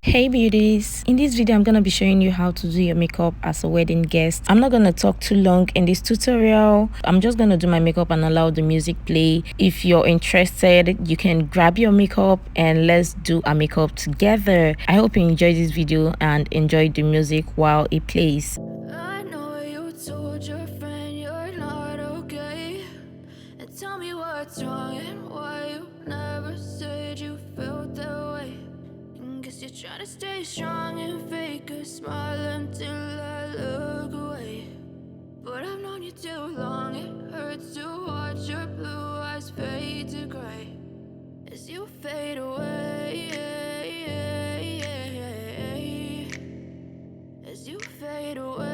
Hey beauties, in this video I'm going to be showing you how to do your makeup as a wedding guest. I'm not going to talk too long in this tutorial. I'm just going to do my makeup and allow the music play. If you're interested, you can grab your makeup and let's do a makeup together. I hope you enjoy this video and enjoy the music while it plays. I know you told your friend you're not okay, and tell me what's wrong and why you never said you felt that way. Guess you're trying to stay strong and fake a smile until I look away. But I've known you too long, it hurts to watch your blue eyes fade to gray as you fade away. As you fade away.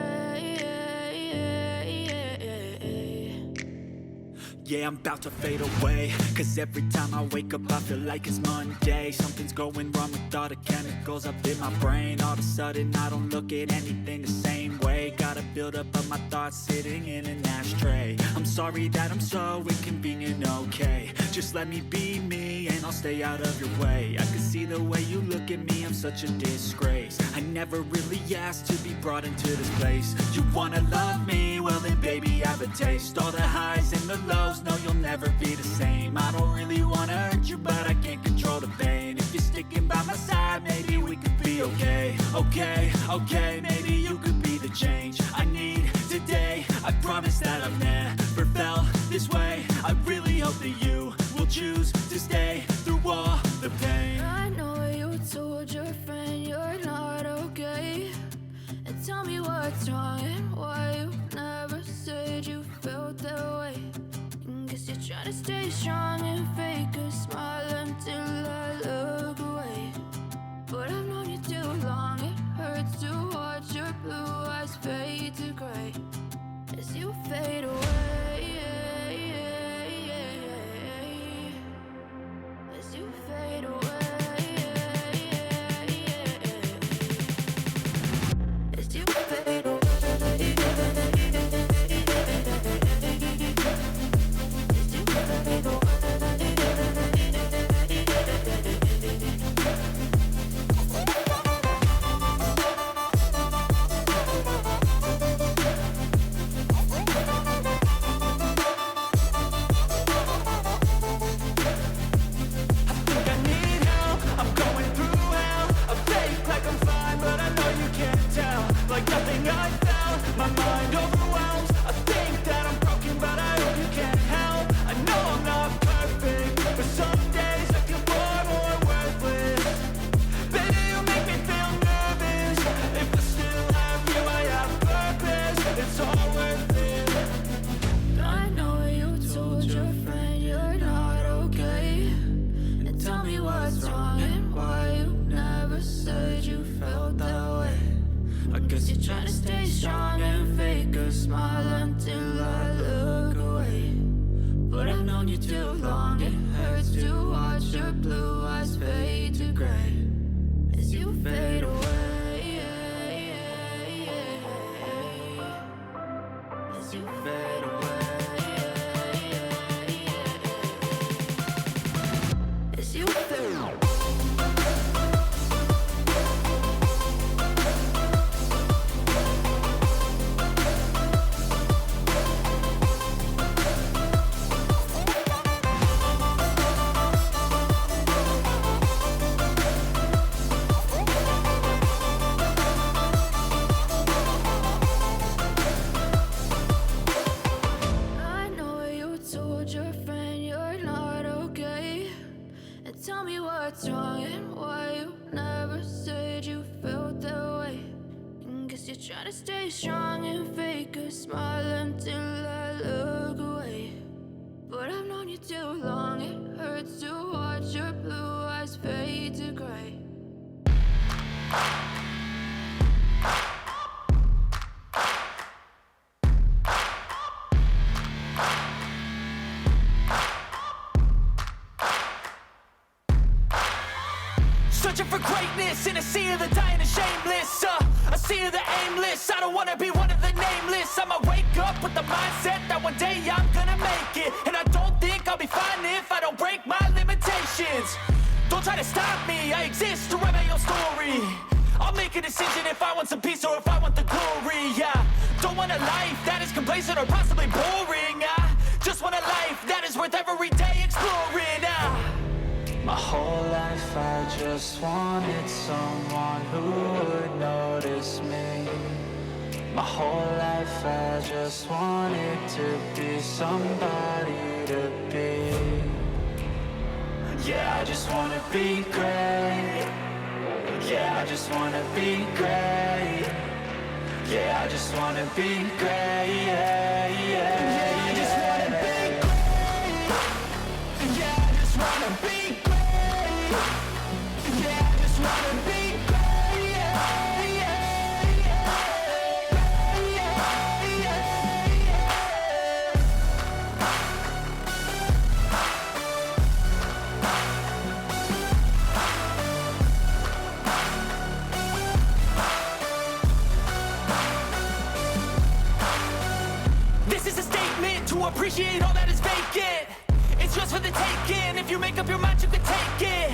Yeah, I'm about to fade away, cause every time I wake up I feel like it's Monday. Something's going wrong with all the chemicals up in my brain. All of a sudden I don't look at anything the same way. Got a buildup of my thoughts sitting in an ashtray. I'm sorry that I'm so inconvenient, okay. Just let me be me and I'll stay out of your way. I can see the way you look at me, I'm such a disgrace. I never really asked to be brought into this place. You wanna love me? Well then baby I have a taste. All the highs and the lows, no you'll never be the same. I don't really wanna hurt you but I can't control the pain. If you're sticking by my side maybe we could be okay. Okay, maybe you could be the change I need today. I promise that I've never felt this way. I really hope that you will choose to stay through all the pain. I know you told your friend you're not okay, and tell me what's wrong and why you never said you felt that way. Guess you're trying to stay strong and fake a smile until I look away. But I've known you too long, it hurts to watch your blue eyes fade to gray as you fade away. As you fade away. As you fade away. You're trying to stay strong and fake a smile until I look away. But I've known you too long, it hurts to watch your blue eyes fade to gray as you fade away. As you fade away. As you fade away. Tell me what's wrong and why you never said you felt that way. Guess you're trying to stay strong and fake a smile until I look away. But I've known you too long, it hurts to watch your blue eyes fade to gray. Searching for greatness in a sea of the dying and shameless. A sea of the aimless. I don't wanna be one of the nameless. I'ma wake up with the mindset that one day I'm gonna make it. And I don't think I'll be fine if I don't break my limitations. Don't try to stop me, I exist to write my own story. I'll make a decision if I want some peace or if I want the glory, yeah. Don't want a life that is complacent or possibly boring, just want a life that is worth every day exploring, My whole life I just wanted someone who would notice me. My whole life I just wanted to be somebody to be. Yeah, I just wanna be great. Yeah, I just wanna be great. Yeah, I just wanna be great. Yeah, I just wanna be great. Yeah, I just wanna be great. Yeah, I just wanna be great. This is a statement to appreciate all that is vacant. It's just for the taking. If you make up your mind, you can take it.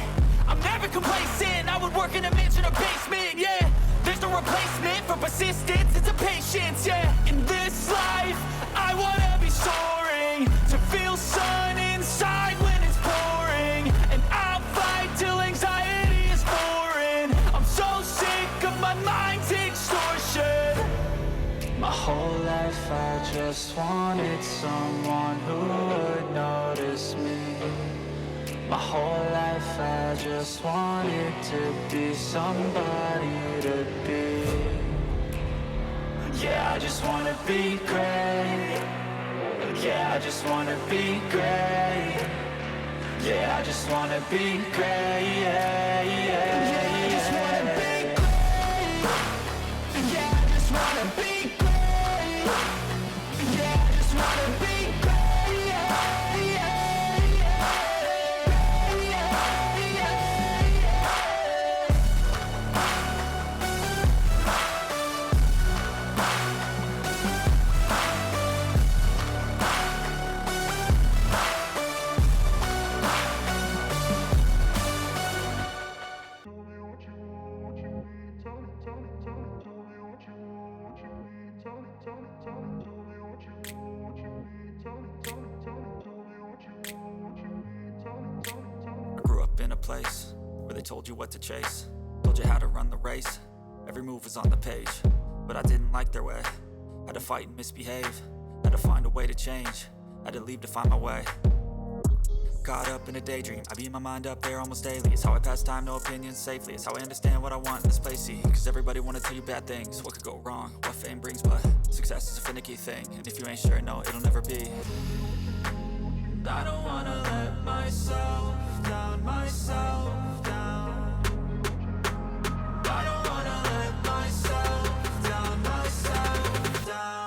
I'm never complacent. I would work in a mansion or basement, yeah. There's no replacement for persistence. It's a patience, yeah. In this life, I wanna be soaring, to feel sun inside when it's pouring, and I'll fight till anxiety is foreign. I'm so sick of my mind's extortion. My whole life I just wanted someone who would notice me. My whole life I just wanted to be somebody to be. Yeah, I just wanna be great. Yeah, I just wanna be great. Yeah, I just wanna be great. Yeah, I just wanna be great. Yeah, I just wanna be great. Yeah, I just wanna be great. I grew up in a place where they told you what to chase, told you how to run the race. Every move was on the page, but I didn't like their way. Had to fight and misbehave, had to find a way to change, had to leave to find my way. Caught up in a daydream, I beat my mind up there almost daily. It's how I pass time, no opinions safely. It's how I understand what I want in this place, see. Cause everybody wanna tell you bad things, what could go wrong, what fame brings. But success is a finicky thing, and if you ain't sure, no, it'll never be. I don't wanna let myself down, myself down. I don't wanna let myself down, myself down.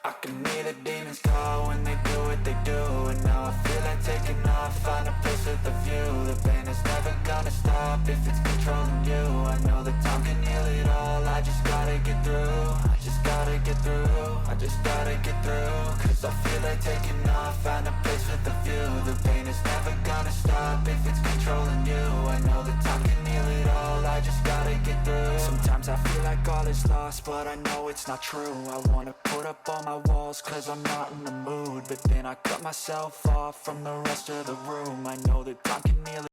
I can hear the demons call when they do what they do. And now I feel like taking off, find a place with a view. The pain is never gonna stop if it's controlling you. I know that time can heal it all, I just gotta get through. I just gotta get through, I just gotta get through. Cause I feel like taking off, find a place with a view. The pain is never gonna stop if it's controlling you. I know that time can heal it all, I just gotta get through. Sometimes I feel like all is lost, but I know it's not true. I wanna put up all my walls cause I'm not in the mood, but then I cut myself off from the rest of the room. I know that time can heal it.